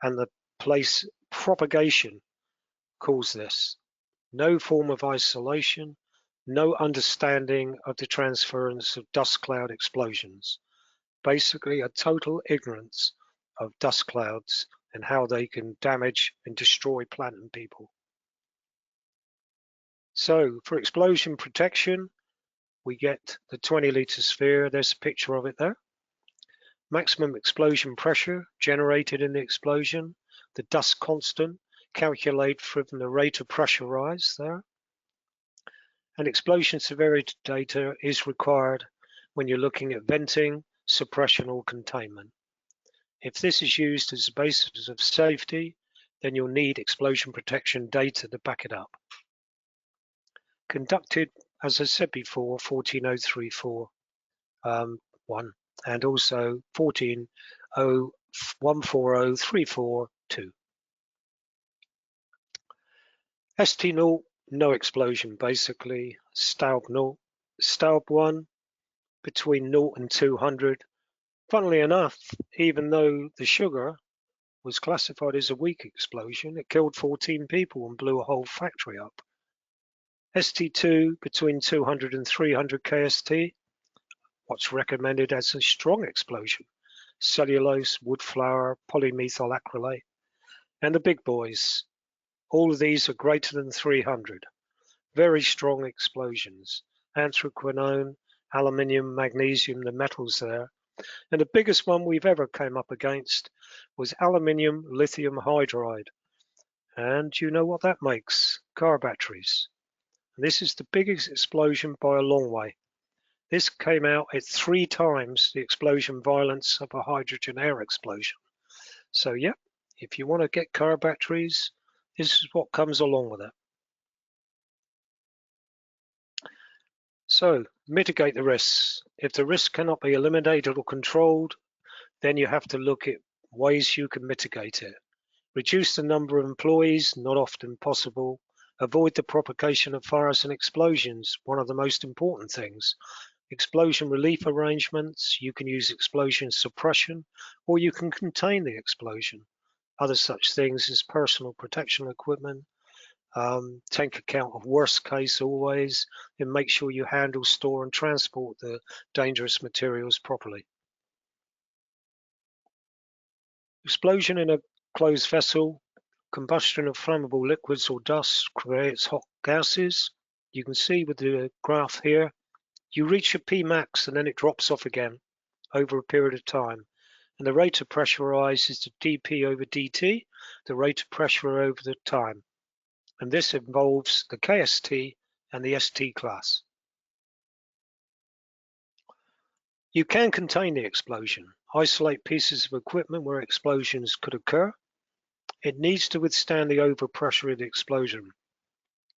and the place propagation caused this. No form of isolation, no understanding of the transference of dust cloud explosions. Basically a total ignorance of dust clouds and how they can damage and destroy plant and people. So for explosion protection, we get the 20-litre sphere. There's a picture of it there. Maximum explosion pressure generated in the explosion, the dust constant, calculate from the rate of pressure rise there. And explosion severity data is required when you're looking at venting, suppression, or containment. If this is used as a basis of safety, then you'll need explosion protection data to back it up. Conducted, as I said before, 14034-1 and also 14034-2. ST0, no explosion basically. Staub 0, Staub 1, between 0 and 200. Funnily enough, even though the sugar was classified as a weak explosion, it killed 14 people and blew a whole factory up. ST2, between 200 and 300 KST, what's recommended as a strong explosion: cellulose, wood flour, polymethyl acrylate, and the big boys. All of these are greater than 300. Very strong explosions: anthraquinone, aluminium, magnesium, the metals there. And the biggest one we've ever came up against was aluminium lithium hydride. And you know what that makes? Car batteries. And this is the biggest explosion by a long way. This came out at 3 times the explosion violence of a hydrogen air explosion. So yeah, if you want to get car batteries, this is what comes along with it. So mitigate the risks. If the risk cannot be eliminated or controlled, then you have to look at ways you can mitigate it. Reduce the number of employees, not often possible. Avoid the propagation of fires and explosions, one of the most important things. Explosion relief arrangements, you can use explosion suppression, or you can contain the explosion. Other such things as personal protection equipment. Take account of worst case always, and make sure you handle, store, and transport the dangerous materials properly. Explosion in a closed vessel, combustion of flammable liquids or dust creates hot gases. You can see with the graph here, you reach your Pmax and then it drops off again over a period of time. And the rate of pressure rise is the dP over dt, the rate of pressure over the time. And this involves the KST and the ST class. You can contain the explosion. Isolate pieces of equipment where explosions could occur. It needs to withstand the overpressure of the explosion.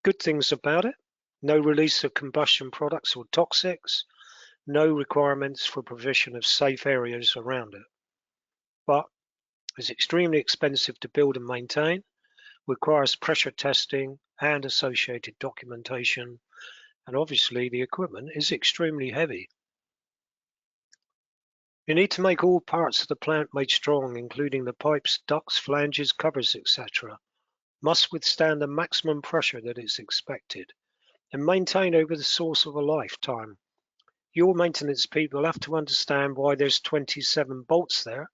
Good things about it: no release of combustion products or toxics, no requirements for provision of safe areas around it. But it's extremely expensive to build and maintain, requires pressure testing and associated documentation, and obviously the equipment is extremely heavy. You need to make all parts of the plant made strong, including the pipes, ducts, flanges, covers, etc. Must withstand the maximum pressure that is expected and maintain over the source of a lifetime. Your maintenance people have to understand why there's 27 bolts there,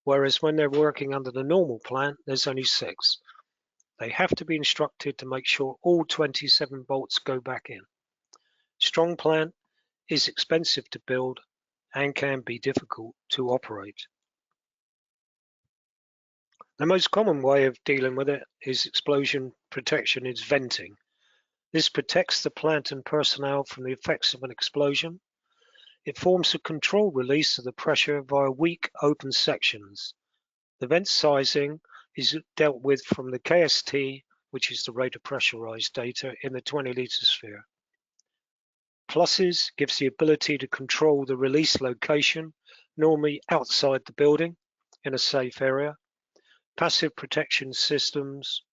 whereas when they're working under the normal plant, there's only 6. They have to be instructed to make sure all 27 bolts go back in. Strong plant is expensive to build and can be difficult to operate. The most common way of dealing with it is explosion protection is venting. This protects the plant and personnel from the effects of an explosion. It forms a controlled release of the pressure via weak open sections. The vent sizing is dealt with from the KST, which is the rate of pressure rise data in the 20-litre sphere. Pluses gives the ability to control the release location, normally outside the building in a safe area. Passive protection systems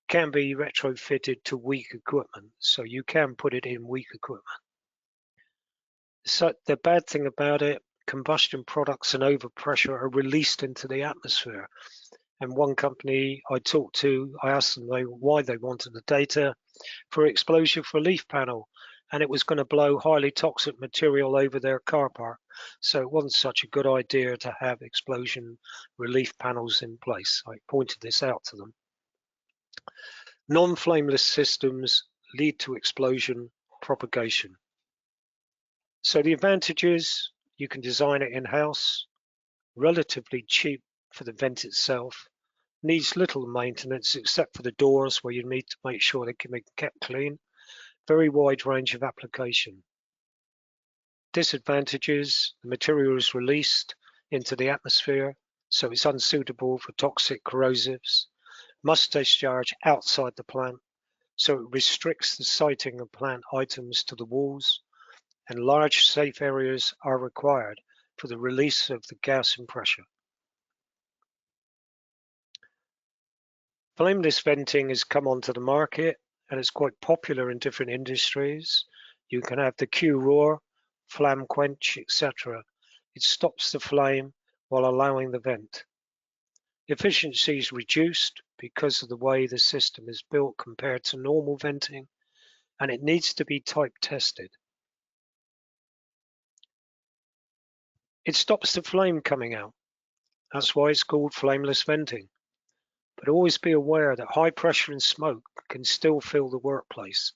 can be retrofitted to weak equipment, so you can put it in weak equipment. So the bad thing about it, combustion products and overpressure are released into the atmosphere. And one company I talked to, I asked them why they wanted the data for explosion relief panel, and it was going to blow highly toxic material over their car park. So it wasn't such a good idea to have explosion relief panels in place. I pointed this out to them. Non-flameless systems lead to explosion propagation. So the advantages, you can design it in-house, relatively cheap for the vent itself, needs little maintenance except for the doors where you need to make sure they can be kept clean, very wide range of application. Disadvantages, the material is released into the atmosphere, so it's unsuitable for toxic corrosives, must discharge outside the plant, so it restricts the siting of plant items to the walls, and large safe areas are required for the release of the gas and pressure. Flameless venting has come onto the market and it's quite popular in different industries. You can have the Q-roar, flam quench, etc. It stops the flame while allowing the vent. Efficiency is reduced because of the way the system is built compared to normal venting, and it needs to be type tested. It stops the flame coming out. That's why it's called flameless venting. But always be aware that high pressure and smoke can still fill the workplace,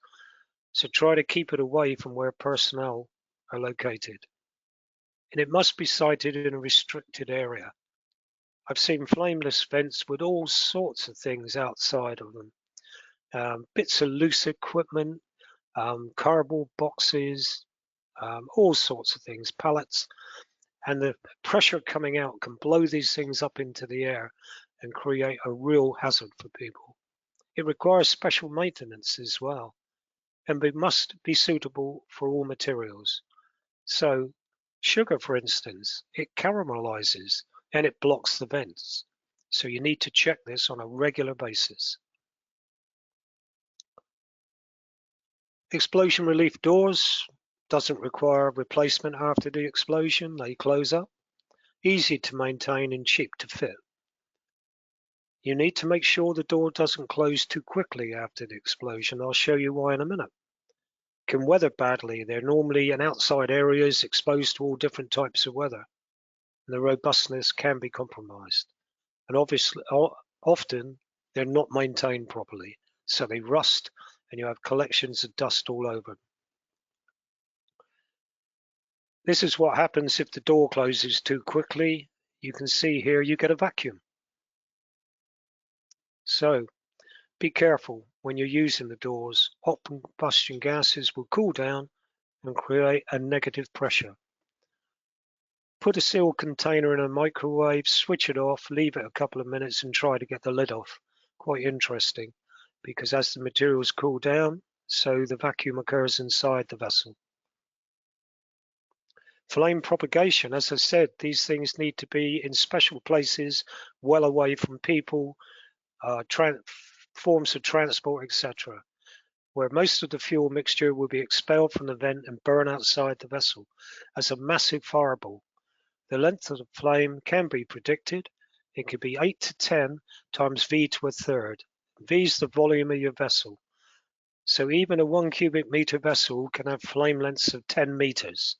so try to keep it away from where personnel are located. And it must be sited in a restricted area. I've seen flameless vents with all sorts of things outside of them. Bits of loose equipment, cardboard boxes, all sorts of things, pallets, and the pressure coming out can blow these things up into the air and create a real hazard for people. It requires special maintenance as well, and it must be suitable for all materials. So sugar, for instance, it caramelizes and it blocks the vents. So you need to check this on a regular basis. Explosion relief doors doesn't require replacement after the explosion. They close up, easy to maintain and cheap to fit. You need to make sure the door doesn't close too quickly after the explosion. I'll show you why in a minute. Can weather badly. They're normally in outside areas exposed to all different types of weather. And the robustness can be compromised. And obviously, often they're not maintained properly. So they rust and you have collections of dust all over. This is what happens if the door closes too quickly. You can see here you get a vacuum. So be careful when you're using the doors. Hot combustion gases will cool down and create a negative pressure. Put a sealed container in a microwave, switch it off, leave it a couple of minutes and try to get the lid off. Quite interesting, because as the materials cool down, so the vacuum occurs inside the vessel. Flame propagation, as I said, these things need to be in special places, well away from people, forms of transport, etc., where most of the fuel mixture will be expelled from the vent and burn outside the vessel as a massive fireball. The length of the flame can be predicted. It could be 8 to 10 times V to a third. V is the volume of your vessel. So even a 1 cubic meter vessel can have flame lengths of 10 meters.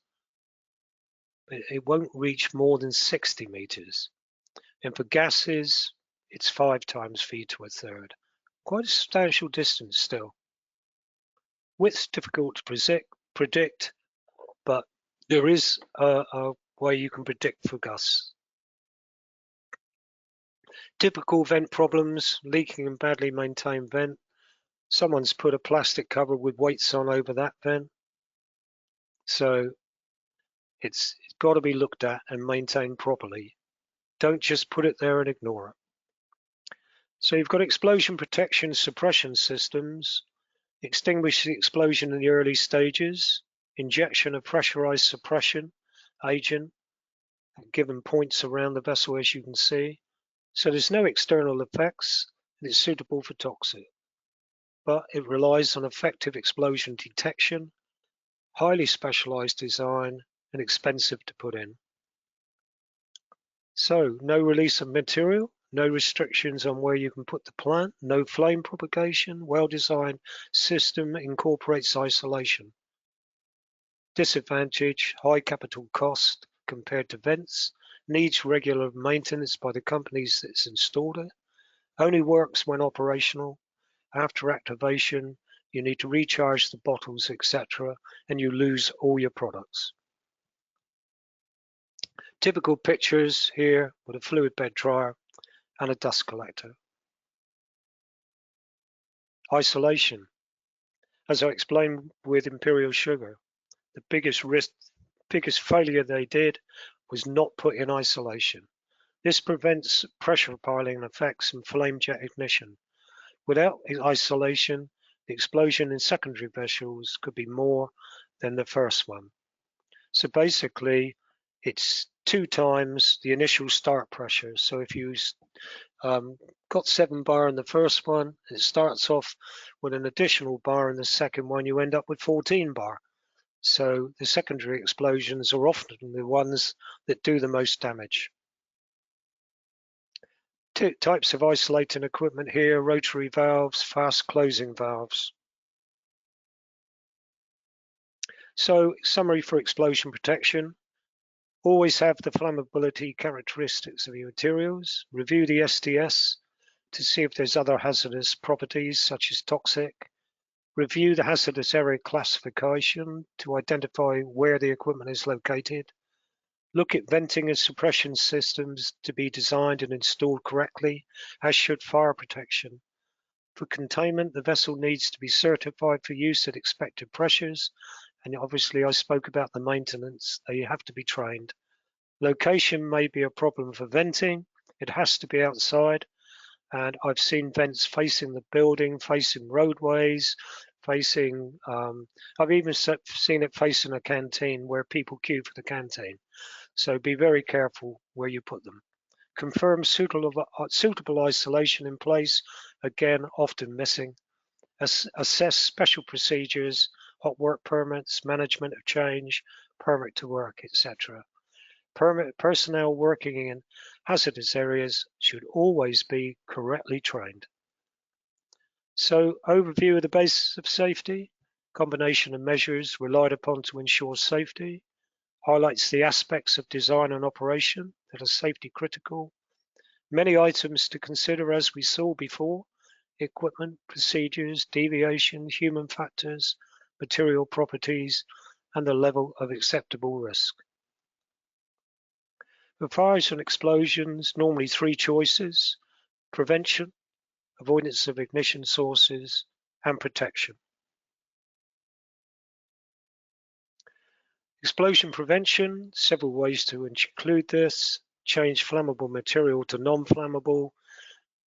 But it won't reach more than 60 meters. And for gases, it's 5 times V to a third. Quite a substantial distance still. Width's difficult to predict, but there is a way you can predict for gusts. Typical vent problems, leaking and badly maintained vent. Someone's put a plastic cover with weights on over that vent. So it's got to be looked at and maintained properly. Don't just put it there and ignore it. So you've got explosion protection suppression systems. Extinguish the explosion in the early stages. Injection of pressurized suppression agent at given points around the vessel, as you can see. So there's no external effects and it's suitable for toxic. But it relies on effective explosion detection, highly specialized design, and expensive to put in. So no release of material, no restrictions on where you can put the plant, no flame propagation, well-designed system incorporates isolation. Disadvantage, high capital cost compared to vents, needs regular maintenance by the companies that's installed it, only works when operational. After activation, You need to recharge the bottles, etc., and you lose all your products. Typical pictures here with a fluid bed dryer and a dust collector. Isolation. As I explained with Imperial Sugar, the biggest failure they did was not put in isolation. This prevents pressure piling effects and flame jet ignition. Without isolation, the explosion in secondary vessels could be more than the first one. So basically, it's 2 times the initial start pressure. So if you got 7 bar in the first one, it starts off with an additional bar in the second one, you end up with 14 bar. So the secondary explosions are often the ones that do the most damage. 2 types of isolating equipment here: rotary valves, fast closing valves. So summary for explosion protection: always have the flammability characteristics of your materials. Review the SDS to see if there's other hazardous properties such as toxic. Review the hazardous area classification to identify where the equipment is located. Look at venting and suppression systems to be designed and installed correctly, as should fire protection. For containment, the vessel needs to be certified for use at expected pressures, and obviously I spoke about the maintenance. They have to be trained. Location may be a problem for venting. It has to be outside, and I've seen vents facing the building, facing roadways, facing, I've even seen it facing a canteen where people queue for the canteen. So be very careful where you put them. Confirm suitable isolation in place, again, often missing. Assess special procedures, hot work permits, management of change, permit to work, etc. Personnel working in hazardous areas should always be correctly trained. So, overview of the basis of safety: combination of measures relied upon to ensure safety, highlights the aspects of design and operation that are safety critical, many items to consider as we saw before: equipment, procedures, deviation, human factors, material properties, and the level of acceptable risk. For fires and explosions, normally 3 choices: prevention, avoidance of ignition sources, and protection. Explosion prevention, several ways to include this: change flammable material to non-flammable,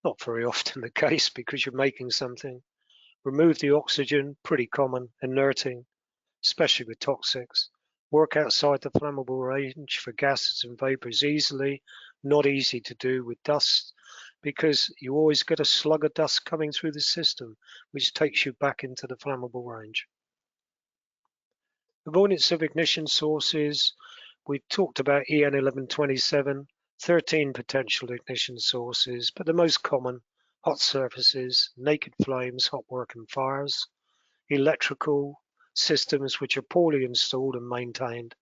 not very often the case because you're making something. Remove the oxygen, pretty common. Inerting, especially with toxics. Work outside the flammable range for gases and vapors easily, not easy to do with dust, because you always get a slug of dust coming through the system, which takes you back into the flammable range. Avoidance of ignition sources: we talked about EN 1127, 13 potential ignition sources, but the most common: hot surfaces, naked flames, hot work and fires; electrical systems which are poorly installed and maintained;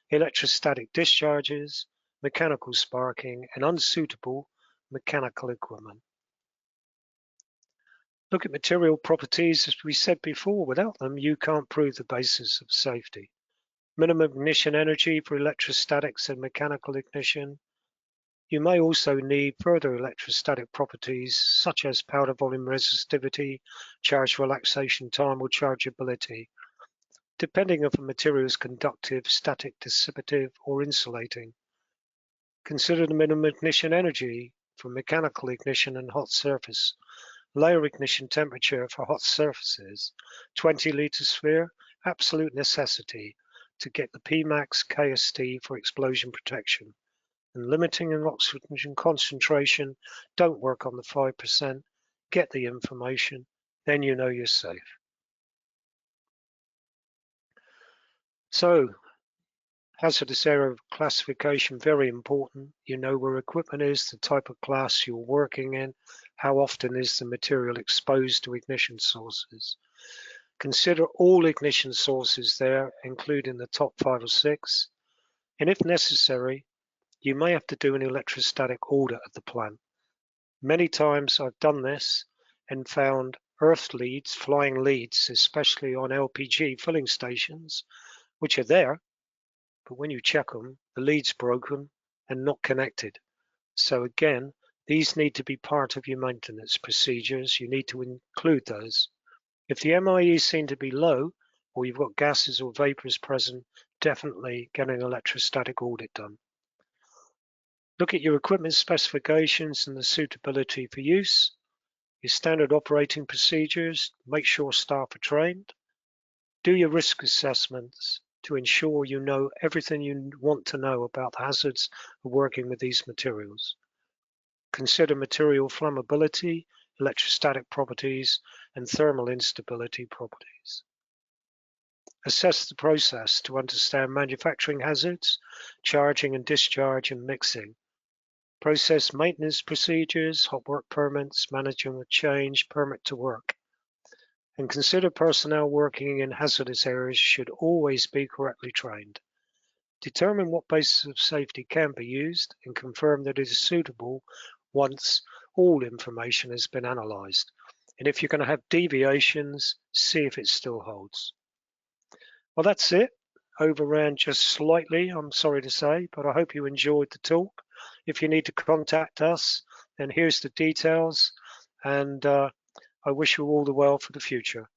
electrostatic discharges; mechanical sparking; and unsuitable mechanical equipment. Look at material properties. As we said before, without them you can't prove the basis of safety. Minimum ignition energy for electrostatics and mechanical ignition. You may also need further electrostatic properties such as powder volume resistivity, charge relaxation time, or chargeability, depending if the material is conductive, static, dissipative, or insulating. Consider the minimum ignition energy for mechanical ignition and hot surface. Layer ignition temperature for hot surfaces, 20 litosphere, absolute necessity to get the Pmax KST for explosion protection. And limiting an oxygen concentration, don't work on the 5%, get the information, then you know you're safe. So, hazardous area classification, very important. You know where equipment is, the type of class you're working in, how often is the material exposed to ignition sources. Consider all ignition sources there, including the top 5 or 6. And if necessary, you may have to do an electrostatic audit of the plant. Many times I've done this and found earth leads, flying leads, especially on LPG filling stations, which are there, but when you check them, the lead's broken and not connected. So again, these need to be part of your maintenance procedures. You need to include those. If the MIE seem to be low, or you've got gases or vapors present, definitely get an electrostatic audit done. Look at your equipment specifications and the suitability for use, your standard operating procedures, make sure staff are trained, do your risk assessments to ensure you know everything you want to know about the hazards of working with these materials. Consider material flammability, electrostatic properties, and thermal instability properties. Assess the process to understand manufacturing hazards, charging and discharge and mixing. Process maintenance procedures, hot work permits, managing with change, permit to work. And consider personnel working in hazardous areas should always be correctly trained. Determine what basis of safety can be used and confirm that it is suitable once all information has been analysed. And if you're going to have deviations, see if it still holds. Well, that's it. Overran just slightly, I'm sorry to say, but I hope you enjoyed the talk. If you need to contact us, then here's the details, and I wish you all the well for the future.